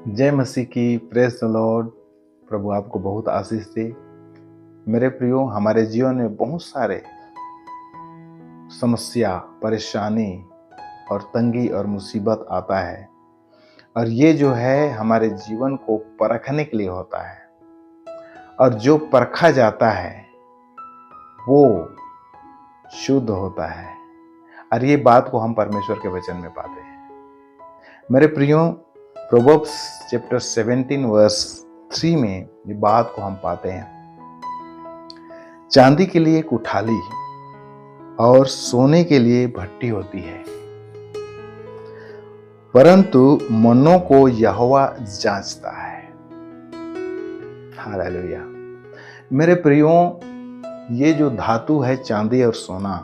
जय मसीह की, praise the Lord. प्रभु आपको बहुत आशीष दे। मेरे प्रियो, हमारे जीवन में बहुत सारे समस्या, परेशानी और तंगी और मुसीबत आता है, और ये जो है हमारे जीवन को परखने के लिए होता है। और जो परखा जाता है वो शुद्ध होता है, और ये बात को हम परमेश्वर के वचन में पाते हैं। मेरे प्रियो, प्रोवर्ब्स चैप्टर 17 वर्स 3 में ये बात को हम पाते हैं। चांदी के लिए कुठाली और सोने के लिए भट्टी होती है, परंतु मनों को यहोवा जांचता है। हालेलुया। मेरे प्रियो, ये जो धातु है चांदी और सोना,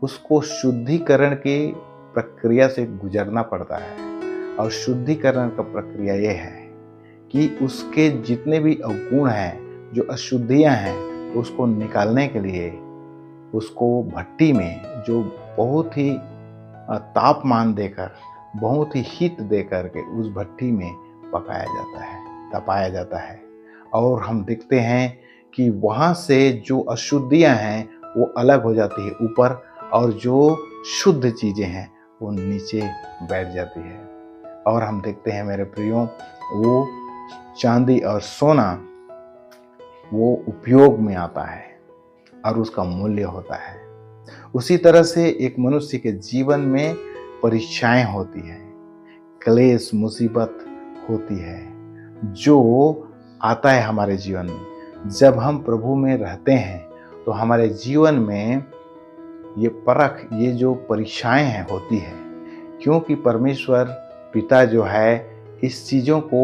उसको शुद्धिकरण की प्रक्रिया से गुजरना पड़ता है। और शुद्धिकरण का प्रक्रिया ये है कि उसके जितने भी अवगुण हैं, जो अशुद्धियां हैं, उसको निकालने के लिए उसको भट्टी में, जो बहुत ही तापमान देकर, बहुत ही हीट देकर के उस भट्टी में पकाया जाता है, तपाया जाता है। और हम देखते हैं कि वहाँ से जो अशुद्धियां हैं वो अलग हो जाती है ऊपर, और जो शुद्ध चीज़ें हैं वो नीचे बैठ जाती है। और हम देखते हैं मेरे प्रियो, वो चांदी और सोना वो उपयोग में आता है और उसका मूल्य होता है। उसी तरह से एक मनुष्य के जीवन में परीक्षाएं होती हैं, क्लेश, मुसीबत होती है, जो आता है हमारे जीवन में। जब हम प्रभु में रहते हैं तो हमारे जीवन में ये परख, ये जो परीक्षाएं हैं होती है, क्योंकि परमेश्वर पिता जो है इस चीज़ों को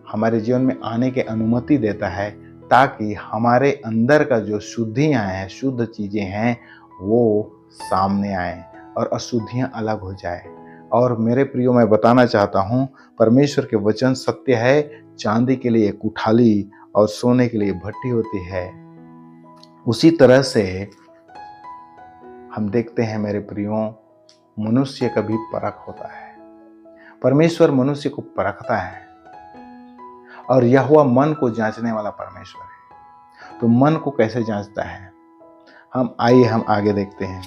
हमारे जीवन में आने की अनुमति देता है, ताकि हमारे अंदर का जो शुद्धियाँ हैं, शुद्ध चीज़ें हैं, वो सामने आए और अशुद्धियाँ अलग हो जाए। और मेरे प्रियो, मैं बताना चाहता हूँ, परमेश्वर के वचन सत्य है। चांदी के लिए कुठाली और सोने के लिए भट्टी होती है। उसी तरह से हम देखते हैं मेरे प्रियो, मनुष्य का भी परख होता है। परमेश्वर मनुष्य को परखता है, और यहोवा मन को जांचने वाला परमेश्वर है। तो मन को कैसे जांचता है, हम आगे देखते हैं।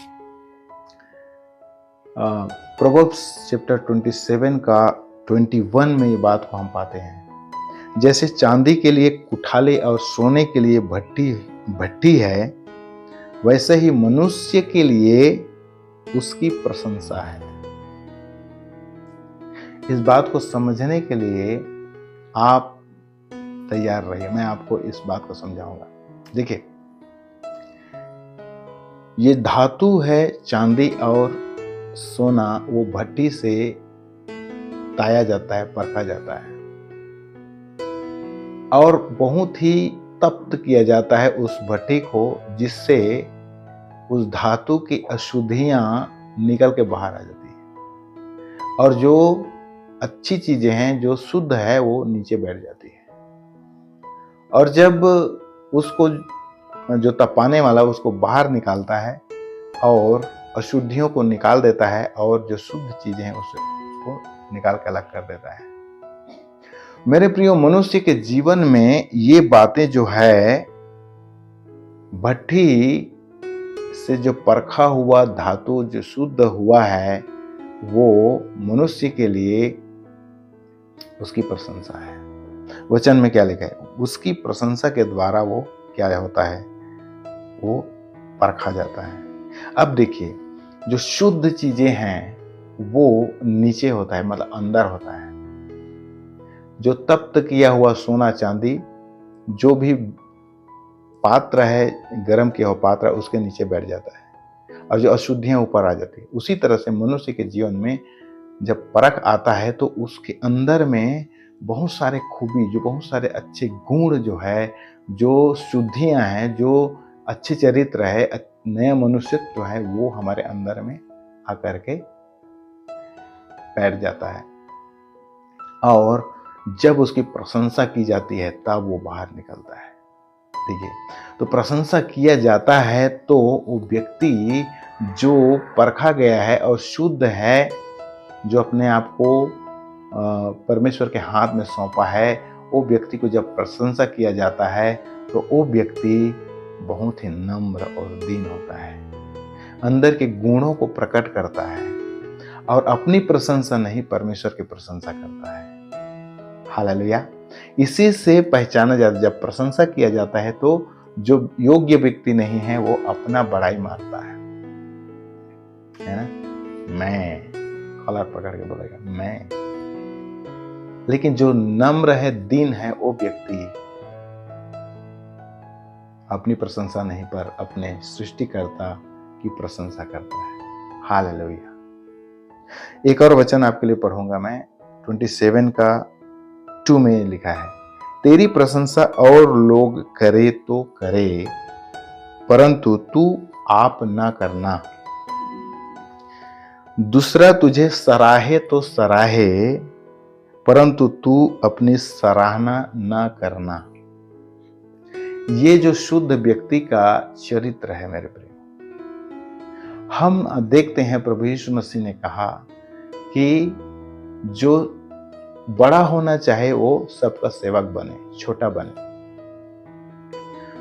प्रोवर्ब्स चैप्टर 27 का 21 में ये बात को हम पाते हैं। जैसे चांदी के लिए कुठाले और सोने के लिए भट्टी है, वैसे ही मनुष्य के लिए उसकी प्रशंसा है। इस बात को समझने के लिए आप तैयार रहिए, मैं आपको इस बात को समझाऊंगा। देखिए, ये धातु है चांदी और सोना, वो भट्टी से ताया जाता है, परखा जाता है, और बहुत ही तप्त किया जाता है उस भट्टी को, जिससे उस धातु की अशुद्धियां निकल के बाहर आ जाती है, और जो अच्छी चीजें हैं, जो शुद्ध है, वो नीचे बैठ जाती है। और जब उसको जो तपाने वाला उसको बाहर निकालता है और अशुद्धियों को निकाल देता है, और जो शुद्ध चीजें हैं उसको निकाल के अलग कर देता है। मेरे प्रियो, मनुष्य के जीवन में ये बातें जो है, भट्टी से जो परखा हुआ धातु जो शुद्ध हुआ है, वो मनुष्य के लिए उसकी प्रशंसा है। वचन में क्या लिखा है, उसकी प्रशंसा के द्वारा वो क्या होता है, वो परखा जाता है। अब देखिए, जो शुद्ध चीजें हैं वो नीचे होता है, मतलब अंदर होता है। जो तप्त किया हुआ सोना चांदी, जो भी पात्र है, गर्म किया हुआ पात्र, उसके नीचे बैठ जाता है, और जो अशुद्धियां ऊपर आ जाती है। उसी तरह से मनुष्य के जीवन में जब परख आता है तो उसके अंदर में बहुत सारे खूबी, जो बहुत सारे अच्छे गुण जो है, जो शुद्धियां हैं, जो अच्छे चरित्र है, नया मनुष्यत्व जो है, वो हमारे अंदर में आकर के बैठ जाता है। और जब उसकी प्रशंसा की जाती है तब वो बाहर निकलता है। देखिए, तो प्रशंसा किया जाता है तो वो व्यक्ति जो परखा गया है और शुद्ध है, जो अपने आप को परमेश्वर के हाथ में सौंपा है, वो व्यक्ति को जब प्रशंसा किया जाता है तो वो व्यक्ति बहुत ही नम्र और दीन होता है, अंदर के गुणों को प्रकट करता है और अपनी प्रशंसा नहीं परमेश्वर की प्रशंसा करता है। हालेलुया। इसी से पहचाना जाता है, जब प्रशंसा किया जाता है तो जो योग्य व्यक्ति नहीं है वो अपना बड़ाई मारता है ना। मैं कॉलर पकड़ के बोलेगा मैं, लेकिन जो नम्र है, दीन है, वो व्यक्ति अपनी प्रशंसा नहीं पर अपने सृष्टिकर्ता की प्रशंसा करता है। हालेलुया। एक और वचन आपके लिए पढ़ूंगा मैं, 27 का 2 में लिखा है, तेरी प्रशंसा और लोग करे तो करे, परंतु तू आप ना करना। दूसरा तुझे सराहे तो सराहे, परंतु तू अपनी सराहना ना करना। ये जो शुद्ध व्यक्ति का चरित्र है मेरे प्रिय, हम देखते हैं प्रभु यीशु मसीह ने कहा कि जो बड़ा होना चाहे वो सबका सेवक बने, छोटा बने।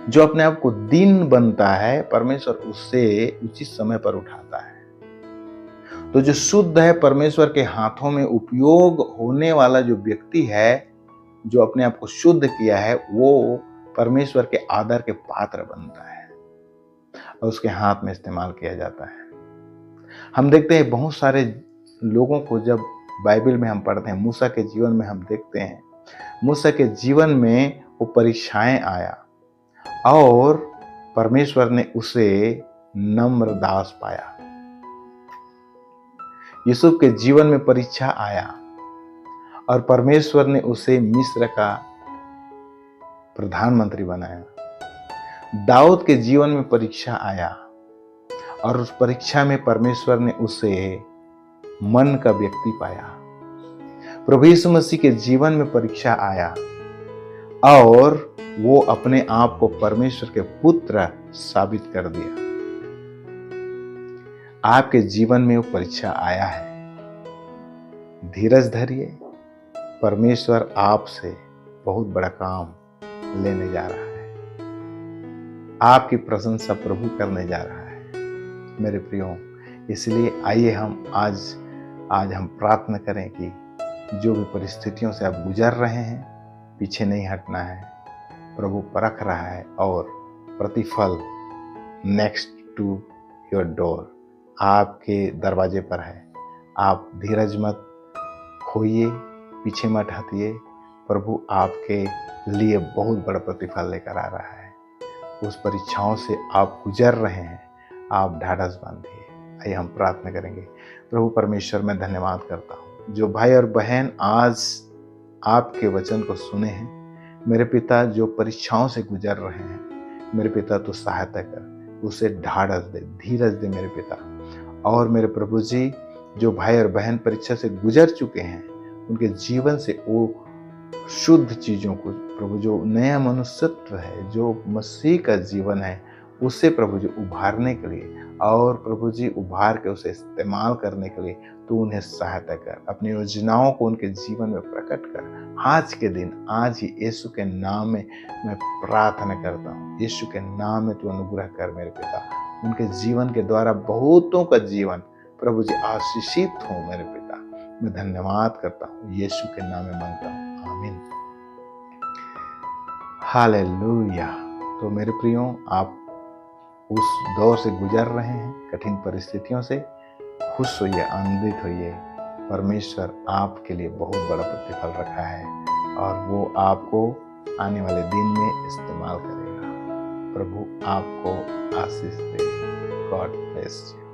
जो अपने आप को दीन बनता है, परमेश्वर उससे उचित समय पर उठाता है। तो जो शुद्ध है, परमेश्वर के हाथों में उपयोग होने वाला जो व्यक्ति है, जो अपने आप को शुद्ध किया है, वो परमेश्वर के आदर के पात्र बनता है और उसके हाथ में इस्तेमाल किया जाता है। हम देखते हैं बहुत सारे लोगों को, जब बाइबल में हम पढ़ते हैं, मूसा के जीवन में हम देखते हैं, मूसा के जीवन में वो परीक्षाएं आया और परमेश्वर ने उसे नम्र दास पाया। यूसुफ के जीवन में परीक्षा आया और परमेश्वर ने उसे मिस्र का प्रधानमंत्री बनाया। दाऊद के जीवन में परीक्षा आया और उस परीक्षा में परमेश्वर ने उसे मन का व्यक्ति पाया। प्रभु यीशु मसीह के जीवन में परीक्षा आया और वो अपने आप को परमेश्वर के पुत्र साबित कर दिया। आपके जीवन में वो परीक्षा आया है, धीरज धरिए, परमेश्वर आपसे बहुत बड़ा काम लेने जा रहा है। आपकी प्रशंसा प्रभु करने जा रहा है मेरे प्रियो। इसलिए आइए हम आज हम प्रार्थना करें कि जो भी परिस्थितियों से आप गुजर रहे हैं, पीछे नहीं हटना है। प्रभु परख रहा है और प्रतिफल नेक्स्ट टू योर डोर, आपके दरवाजे पर है। आप धीरज मत खोइए, पीछे मत हटिए। प्रभु आपके लिए बहुत बड़ा प्रतिफल लेकर आ रहा है। उस परीक्षाओं से आप गुजर रहे हैं, आप ढाढ़स बांधिए। आइए हम प्रार्थना करेंगे। प्रभु परमेश्वर, मैं धन्यवाद करता हूँ जो भाई और बहन आज आपके वचन को सुने हैं। मेरे पिता, जो परीक्षाओं से गुजर रहे हैं, मेरे पिता तू सहायता कर, उसे ढाढ़स दे, धीरज दे मेरे पिता। और मेरे प्रभु जी, जो भाई और बहन परीक्षा से गुजर चुके हैं, उनके जीवन से वो शुद्ध चीज़ों को प्रभु, जो नया मनुष्यत्व है, जो मसीह का जीवन है, उसे प्रभु जी उभारने के लिए और प्रभु जी उभार के उसे इस्तेमाल करने के लिए तू उन्हें सहायता कर। अपनी योजनाओं को उनके जीवन में प्रकट कर। आज के दिन, आज ही यीशु के नाम में मैं प्रार्थना करता हूँ। यीशु के नाम में तू अनुग्रह कर मेरे पिता। उनके जीवन के द्वारा बहुतों का जीवन प्रभु जी आशीषित हो मेरे पिता। मैं धन्यवाद करता हूँ, यीशु के नाम में मांगता हूँ, आमीन। हालेलुया। तो मेरे प्रियो, आप उस दौर से गुजर रहे हैं, कठिन परिस्थितियों से, खुश होइए, आनंदित होइए। परमेश्वर आपके लिए बहुत बड़ा प्रतिफल रखा है और वो आपको आने वाले दिन में इस्तेमाल करेगा। प्रभु आपको आशीष दे। God bless you.